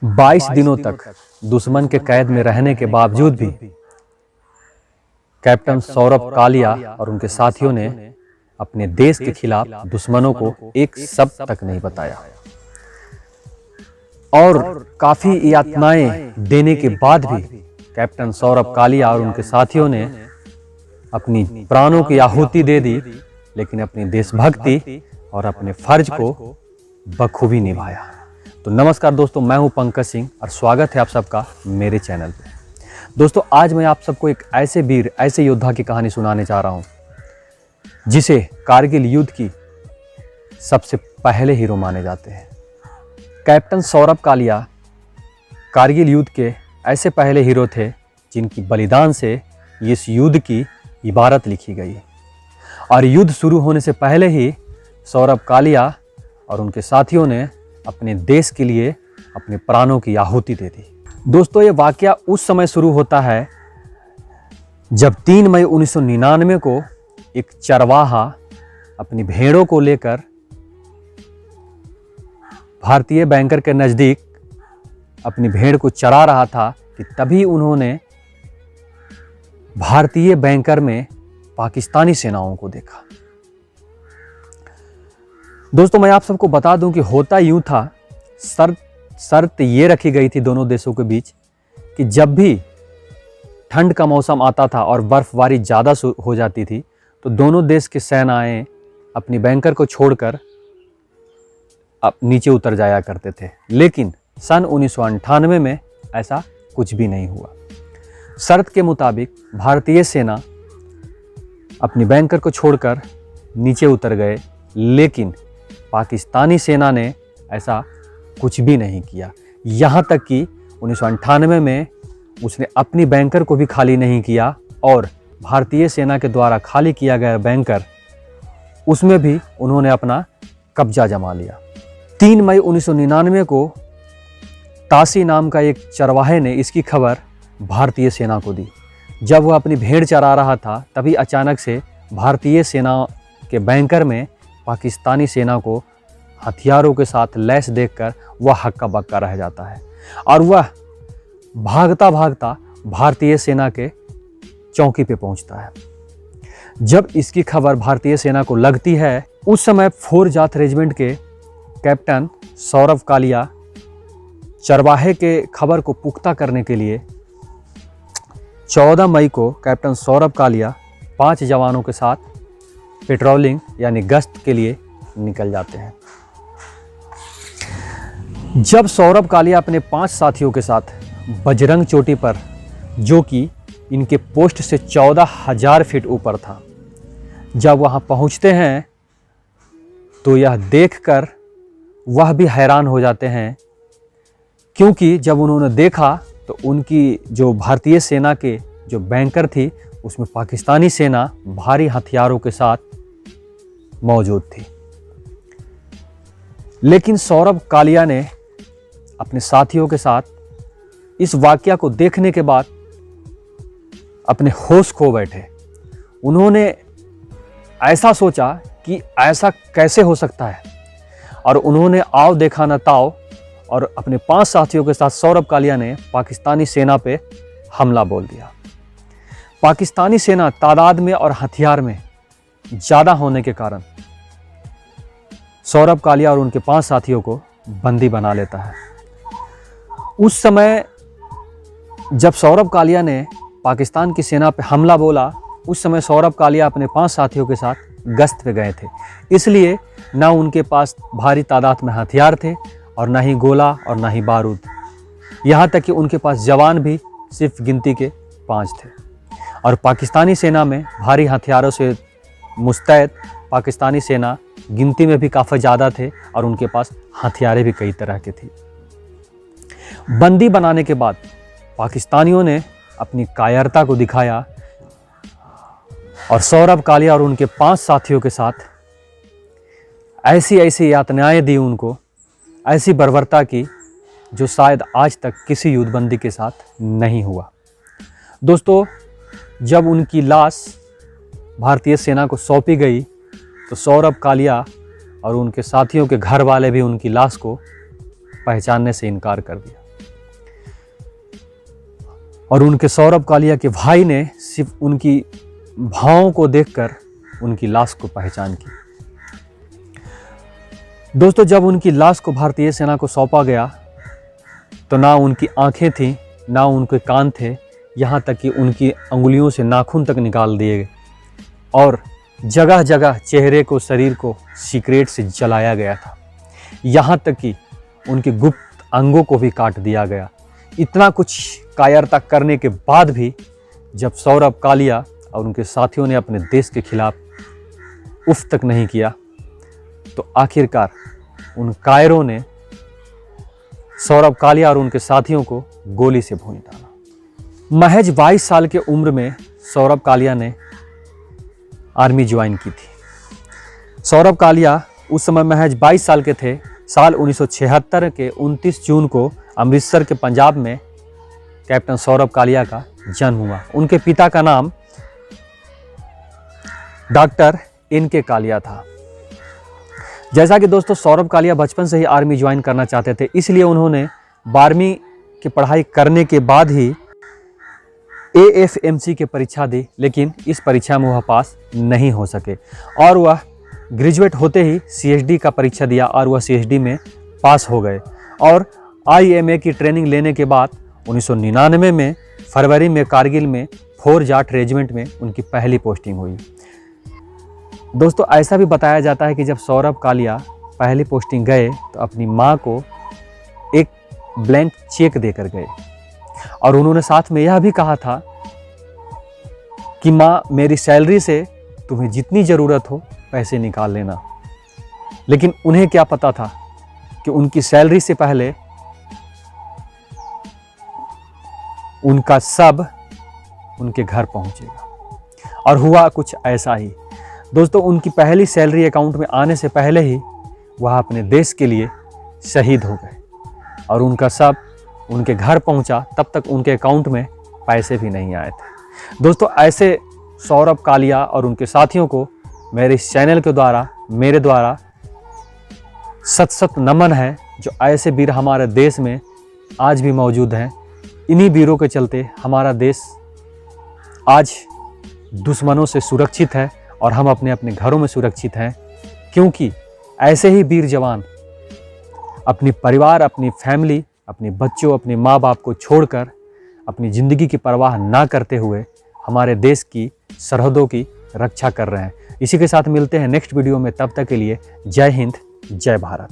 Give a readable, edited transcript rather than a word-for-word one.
22 दिनों तक दुश्मन के कैद में रहने के बावजूद भी कैप्टन सौरभ कालिया और उनके साथियों ने अपने देश के खिलाफ दुश्मनों को एक शब्द तक नहीं बताया और काफी यातनाएं देने के बाद भी कैप्टन सौरभ कालिया और उनके साथियों ने अपनी प्राणों की आहुति दे दी, लेकिन अपनी देशभक्ति और अपने फर्ज को बखूबी निभाया। तो नमस्कार दोस्तों, मैं हूं पंकज सिंह और स्वागत है आप सबका मेरे चैनल पे। दोस्तों, आज मैं आप सबको एक ऐसे वीर, ऐसे योद्धा की कहानी सुनाने जा रहा हूं जिसे कारगिल युद्ध की सबसे पहले हीरो माने जाते हैं। कैप्टन सौरभ कालिया कारगिल युद्ध के ऐसे पहले हीरो थे जिनकी बलिदान से इस युद्ध की इबारत लिखी गई और युद्ध शुरू होने से पहले ही सौरभ कालिया और उनके साथियों ने अपने देश के लिए अपने प्राणों की आहुति दे दी। दोस्तों, ये वाकया उस समय शुरू होता है जब 3 मई 1999 को एक चरवाहा अपनी भेड़ों को लेकर भारतीय बैंकर के नज़दीक अपनी भेड़ को चरा रहा था कि तभी उन्होंने भारतीय बैंकर में पाकिस्तानी सेनाओं को देखा। दोस्तों, मैं आप सबको बता दूं कि होता यूं था, शर्त ये रखी गई थी दोनों देशों के बीच कि जब भी ठंड का मौसम आता था और बर्फबारी ज़्यादा हो जाती थी तो दोनों देश के सेनाएं अपनी बैंकर को छोड़कर नीचे उतर जाया करते थे। लेकिन सन 1998 में ऐसा कुछ भी नहीं हुआ। शर्त के मुताबिक भारतीय सेना अपनी बैंकर को छोड़कर नीचे उतर गए, लेकिन पाकिस्तानी सेना ने ऐसा कुछ भी नहीं किया। यहाँ तक कि 1998 में उसने अपनी बैंकर को भी खाली नहीं किया और भारतीय सेना के द्वारा खाली किया गया बैंकर, उसमें भी उन्होंने अपना कब्जा जमा लिया। 3 मई 1999 को तासी नाम का एक चरवाहे ने इसकी खबर भारतीय सेना को दी। जब वह अपनी भेड़ चरा रहा था तभी अचानक से भारतीय सेना के बैंकर में पाकिस्तानी सेना को हथियारों के साथ लैस देखकर वह हक्का बक्का रह जाता है और वह भागता भागता भारतीय सेना के चौकी पे पहुंचता है। जब इसकी खबर भारतीय सेना को लगती है, उस समय 4 जाट रेजिमेंट के कैप्टन सौरभ कालिया चरवाहे के खबर को पुख्ता करने के लिए 14 मई को कैप्टन सौरभ कालिया 5 जवानों के साथ पेट्रोलिंग यानी गश्त के लिए निकल जाते हैं। जब सौरभ कालिया अपने 5 साथियों के साथ बजरंग चोटी पर, जो कि इनके पोस्ट से 14,000 फीट ऊपर था, जब वहां पहुंचते हैं तो यह देखकर वह भी हैरान हो जाते हैं, क्योंकि जब उन्होंने देखा तो उनकी जो भारतीय सेना के जो बैंकर थी उसमें पाकिस्तानी सेना भारी हथियारों के साथ मौजूद थी। लेकिन सौरभ कालिया ने अपने साथियों के साथ इस वाकया को देखने के बाद अपने होश खो बैठे। उन्होंने ऐसा सोचा कि ऐसा कैसे हो सकता है और उन्होंने आओ देखा न ताओ और अपने 5 साथियों के साथ सौरभ कालिया ने पाकिस्तानी सेना पे हमला बोल दिया। पाकिस्तानी सेना तादाद में और हथियार में ज़्यादा होने के कारण सौरभ कालिया और उनके 5 साथियों को बंदी बना लेता है। उस समय जब सौरभ कालिया ने पाकिस्तान की सेना पे हमला बोला, उस समय सौरभ कालिया अपने 5 साथियों के साथ गश्त पे गए थे, इसलिए ना उनके पास भारी तादाद में हथियार थे और ना ही गोला और ना ही बारूद। यहाँ तक कि उनके पास जवान भी सिर्फ गिनती के 5 थे और पाकिस्तानी सेना में भारी हथियारों से मुस्तैद पाकिस्तानी सेना गिनती में भी काफ़ी ज़्यादा थे और उनके पास हथियारें भी कई तरह के थी। बंदी बनाने के बाद पाकिस्तानियों ने अपनी कायरता को दिखाया और सौरभ कालिया और उनके 5 साथियों के साथ ऐसी यातनाएं दी उनको, ऐसी बर्बरता की जो शायद आज तक किसी युद्धबंदी के साथ नहीं हुआ। दोस्तों, जब उनकी लाश भारतीय सेना को सौंपी गई तो सौरभ कालिया और उनके साथियों के घर वाले भी उनकी लाश को पहचानने से इनकार कर दिया। और उनके सौरभ कालिया के भाई ने सिर्फ उनकी भावों को देखकर उनकी लाश को पहचान की। दोस्तों, जब उनकी लाश को भारतीय सेना को सौंपा गया तो ना उनकी आंखें थीं, ना उनके कान थे, यहाँ तक कि उनकी अंगुलियों से नाखून तक निकाल दिए गए और जगह जगह चेहरे को, शरीर को सिगरेट से जलाया गया था। यहाँ तक कि उनके गुप्त अंगों को भी काट दिया गया। इतना कुछ कायरता करने के बाद भी जब सौरभ कालिया और उनके साथियों ने अपने देश के खिलाफ उफ तक नहीं किया तो आखिरकार उन कायरों ने सौरभ कालिया और उनके साथियों को गोली से भून डाला। महज 22 साल के उम्र में सौरभ कालिया ने आर्मी ज्वाइन की थी। सौरभ कालिया उस समय महज 22 साल के थे। साल 1976 के 29 जून को अमृतसर के पंजाब में कैप्टन सौरभ कालिया का जन्म हुआ। उनके पिता का नाम डॉक्टर इनके कालिया था। जैसा कि दोस्तों सौरभ कालिया बचपन से ही आर्मी ज्वाइन करना चाहते थे, इसलिए उन्होंने 12वीं की पढ़ाई करने के बाद ही AFMC की परीक्षा दी, लेकिन इस परीक्षा में वह पास नहीं हो सके और वह ग्रेजुएट होते ही CHD का परीक्षा दिया और वह CHD में पास हो गए। और IMA की ट्रेनिंग लेने के बाद 1999 में फरवरी में कारगिल में 4 जाट रेजिमेंट में उनकी पहली पोस्टिंग हुई। दोस्तों, ऐसा भी बताया जाता है कि जब सौरभ कालिया पहली पोस्टिंग गए तो अपनी माँ को एक ब्लैंक चेक देकर गए और उन्होंने साथ में यह भी कहा था कि माँ, मेरी सैलरी से तुम्हें जितनी ज़रूरत हो पैसे निकाल लेना। लेकिन उन्हें क्या पता था कि उनकी सैलरी से पहले उनका सब उनके घर पहुंचेगा। और हुआ कुछ ऐसा ही। दोस्तों, उनकी पहली सैलरी अकाउंट में आने से पहले ही वह अपने देश के लिए शहीद हो गए और उनका सब उनके घर पहुंचा, तब तक उनके अकाउंट में पैसे भी नहीं आए थे। दोस्तों, ऐसे सौरभ कालिया और उनके साथियों को मेरे इस चैनल के द्वारा, मेरे द्वारा सत सत नमन है, जो ऐसे वीर हमारे देश में आज भी मौजूद हैं। इन्हीं वीरों के चलते हमारा देश आज दुश्मनों से सुरक्षित है और हम अपने अपने घरों में सुरक्षित हैं, क्योंकि ऐसे ही वीर जवान अपनी परिवार, अपनी फैमिली, अपने बच्चों, अपने माँ बाप को छोड़कर अपनी ज़िंदगी की परवाह ना करते हुए हमारे देश की सरहदों की रक्षा कर रहे हैं। इसी के साथ मिलते हैं नेक्स्ट वीडियो में। तब तक के लिए जय हिंद, जय भारत।